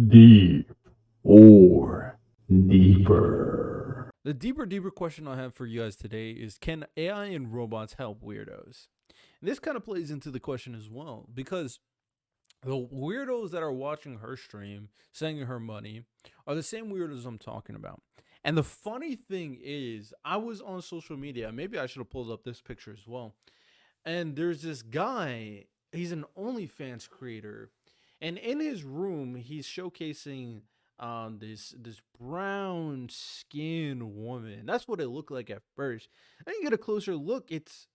Deep or deeper? The deeper question I have for you guys today is, can AI and robots help weirdos? And this kind of plays into the question as well, because the weirdos that are watching her stream, sending her money, are the same weirdos I'm talking about. And the funny thing is, I was on social media. Maybe I should have pulled up this picture as well. And there's this guy, he's an OnlyFans creator. And in his room, he's showcasing this brown skinned woman. That's what it looked like at first. Then you get a closer look, it's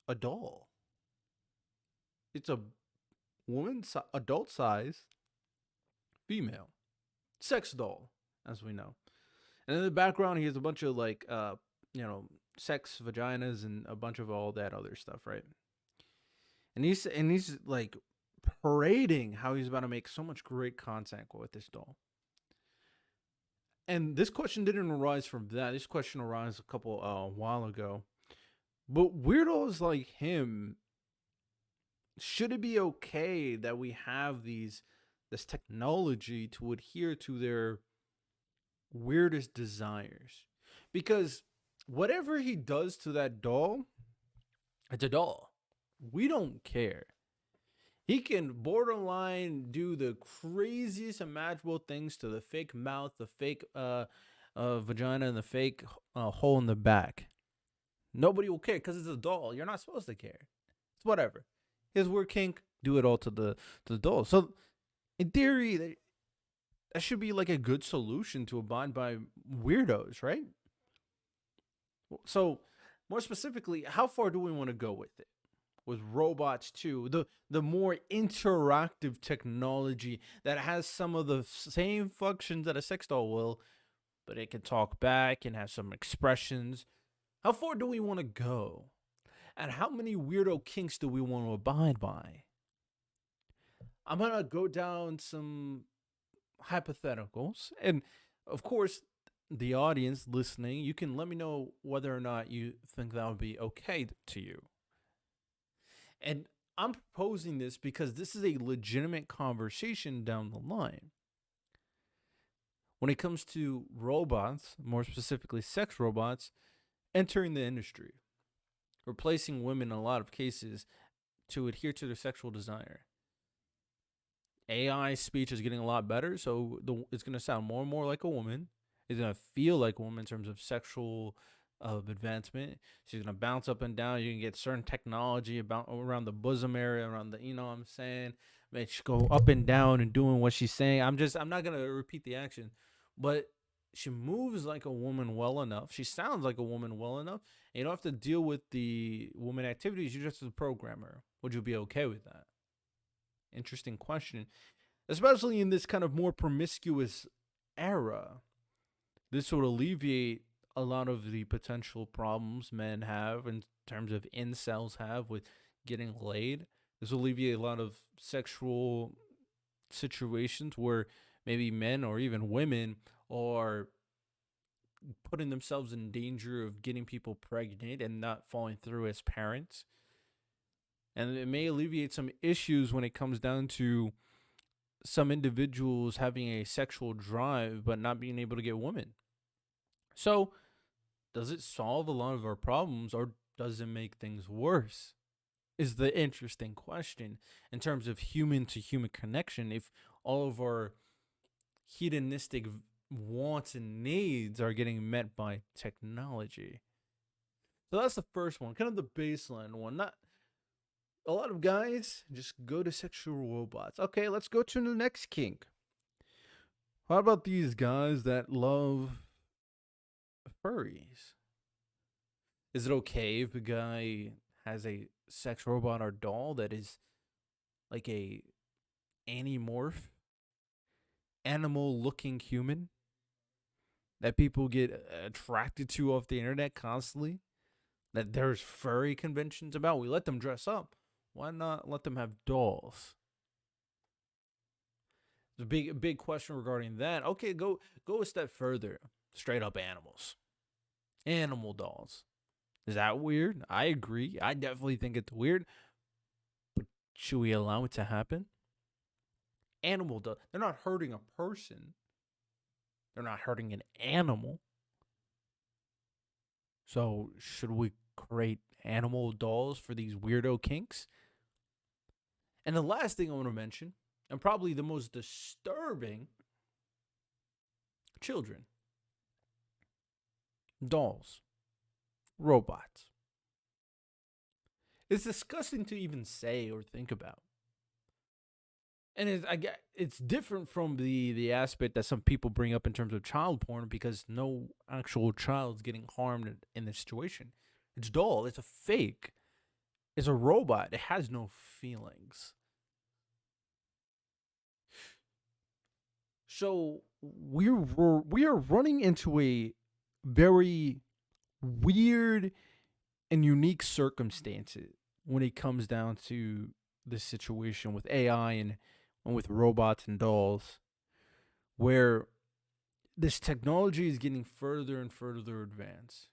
a doll. It's a woman, adult size, female, sex doll, as we know. And in the background, he has a bunch of like, sex vaginas and a bunch of all that other stuff, right? And he's like parading how he's about to make so much great content with this doll. And this question didn't arise from that. This question arose a couple while ago. But weirdos like him, should it be okay that we have this technology to adhere to their weirdest desires? Because whatever he does to that doll, it's a doll. We don't care. He can borderline do the craziest imaginable things to the fake mouth, the fake vagina, and the fake hole in the back. Nobody will care because it's a doll. You're not supposed to care. It's whatever. His weird kink, do it all to the doll. So, in theory, that should be like a good solution to abide by weirdos, right? So, more specifically, how far do we want to go with it? With robots too, the more interactive technology that has some of the same functions that a sex doll will, but it can talk back and have some expressions. How far do we want to go? And how many weirdo kinks do we want to abide by? I'm gonna go down some hypotheticals. And of course, the audience listening, you can let me know whether or not you think that would be okay to you. And I'm proposing this because this is a legitimate conversation down the line. When it comes to robots, more specifically sex robots, entering the industry, replacing women in a lot of cases to adhere to their sexual desire. AI speech is getting a lot better, so it's going to sound more and more like a woman. It's going to feel like a woman in terms of sexual advancement. She's going to bounce up and down. You can get certain technology about around the bosom area, around the, you know what I'm saying? Man, she go up and down and doing what she's saying. I'm not going to repeat the action, but she moves like a woman well enough. She sounds like a woman well enough. And you don't have to deal with the woman activities. You're just a programmer. Would you be okay with that? Interesting question, especially in this kind of more promiscuous era. This would alleviate a lot of the potential problems men have in terms of incels have with getting laid. This will alleviate a lot of sexual situations where maybe men or even women are putting themselves in danger of getting people pregnant and not following through as parents. And it may alleviate some issues when it comes down to some individuals having a sexual drive but not being able to get women. So, does it solve a lot of our problems or does it make things worse? Is the interesting question in terms of human to human connection. If all of our hedonistic wants and needs are getting met by technology. So that's the first one, kind of the baseline one. Not a lot of guys just go to sexual robots. Okay, let's go to the next kink. How about these guys that love furries? Is it okay if a guy has a sex robot or doll that is like a animorph, animal looking human that people get attracted to off the internet constantly? That there's furry conventions about? We let them dress up. Why not let them have dolls? There's a big question regarding that. Okay, go a step further. Straight up animals. Animal dolls. Is that weird? I agree. I definitely think it's weird. But should we allow it to happen? animal does. They're not hurting a person. They're not hurting an animal. So should we create animal dolls for these weirdo kinks? And the last thing I want to mention, and probably the most disturbing, children, dolls, robots. It's disgusting to even say or think about. And it's different from the aspect that some people bring up in terms of child porn, because no actual child's getting harmed in this situation. It's doll. It's a fake. It's a robot. It has no feelings. So we are running into a very weird and unique circumstances when it comes down to this situation with AI and with robots and dolls, where this technology is getting further and further advanced.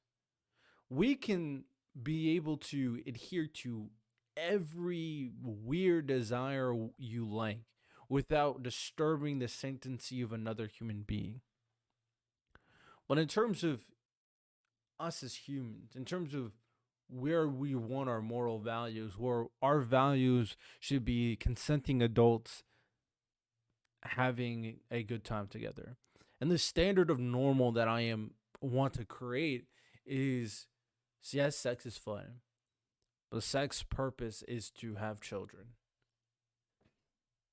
We can be able to adhere to every weird desire you like without disturbing the sanctity of another human being. But in terms of us as humans, in terms of where we want our moral values, where our values should be consenting adults having a good time together. And the standard of normal that I am want to create is, yes, sex is fun, but sex purpose is to have children.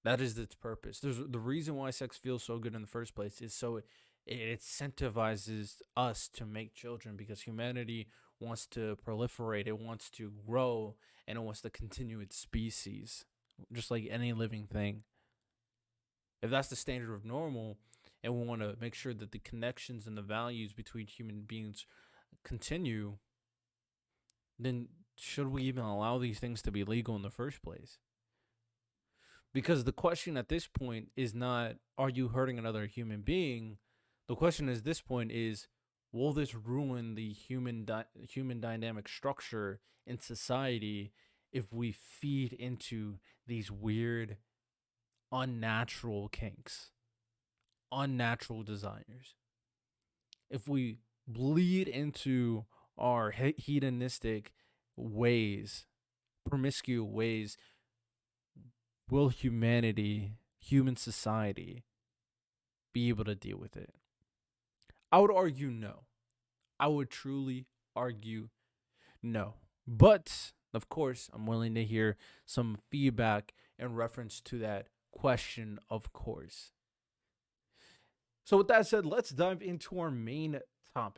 That is its purpose. There's the reason why sex feels so good in the first place is so it incentivizes us to make children, because humanity wants to proliferate, it wants to grow, and it wants to continue its species, just like any living thing. If that's the standard of normal, and we want to make sure that the connections and the values between human beings continue, then should we even allow these things to be legal in the first place? Because the question at this point is not, are you hurting another human being? The question at this point is, will this ruin the human dynamic structure in society if we feed into these weird, unnatural kinks, unnatural desires? If we bleed into our hedonistic ways, promiscuous ways, will human society, be able to deal with it? I would argue no. I would truly argue no. But, of course, I'm willing to hear some feedback in reference to that question, of course. So, with that said, let's dive into our main topic.